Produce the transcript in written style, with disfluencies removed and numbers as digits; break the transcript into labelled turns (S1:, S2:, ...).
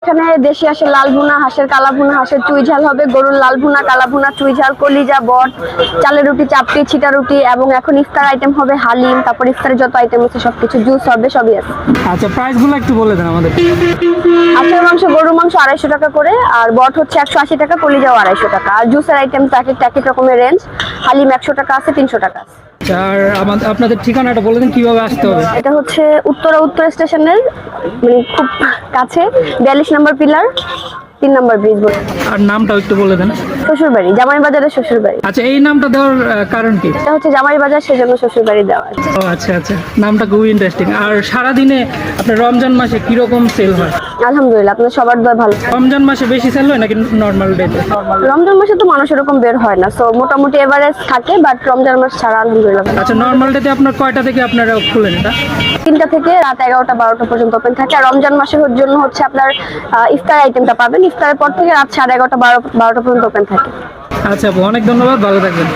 S1: এখানে দেশি হাঁসের লাল ভুনা, হাঁসের কালা ভুনা, হাঁসের চুই ঝাল হবে, গরুর লাল ভুনা, কালা ভুনা, চুই ঝাল, কলিজা, বট, চালের রুটি, চাপটি, ছিটা রুটি, এবং এখন ইফতার আইটেম হবে হালিম, তারপর ইফতারের যত আইটেম আছে সবকিছু, জুস হবে, সবই আছে।
S2: আচ্ছা, প্রাইসগুলো একটু বলে দেন আমাদের।
S1: হাঁসের মাংস, গরুর মাংস 250 টাকা করে, আর বট হচ্ছে 180 টাকা, কলিজাও 250 টাকা, আর জুসের আইটেম এক রকমের রেঞ্জ। হালিম 100 টাকা আছে, 300 টাকা আছে।
S2: আর আপনাদের ঠিকানাটা বলে দিন, কিভাবে আসতে হবে?
S1: এটা হচ্ছে উত্তর স্টেশনের মানে খুব কাছে, 42 নম্বর পিলার, 3 নম্বর ব্রিজ।
S2: আর নামটাও একটু বলে দেন।
S1: শ্বশুর বাড়ি, জামাই বাজারের শ্বশুর বাড়ি।
S2: আচ্ছা, এই নামটা দেওয়ার কারণ কি?
S1: এটা হচ্ছে জামাই বাজার, সেজন্য শ্বশুর বাড়ি দেওয়া আছে।
S2: ও আচ্ছা আচ্ছা, নামটা খুবই ইন্টারেস্টিং। আর সারাদিনে আপনার রমজান মাসে কিরকম সেল হয়?
S1: আলহামদুলিল্লাহ, আপনার সবার দোয়া ভালো।
S2: রমজান মাসে বেশি সেল হয় নাকি নর্মাল ডেতে?
S1: রমজান মাসে তো মানুষ এরকম বের হয় না, সো মোটামুটি এভারেজ থাকে, বাট রমজান মাস ছাড়া আলহামদুলিল্লাহ ভালো।
S2: আচ্ছা, নর্মাল ডেতে আপনার কয়টা থেকে আপনারা খুলেন এটা?
S1: 3টা থেকে রাত 11টা 12টা পর্যন্ত ওপেন থাকে। আর রমজান মাসের জন্য হচ্ছে আপনার ইফতার আইটেমটা পাবেন, ইফতারের পর থেকে রাত 11:30 12টা পর্যন্ত ওপেন থাকে।
S2: আচ্ছা আপু, অনেক ধন্যবাদ, ভালো থাকবেন।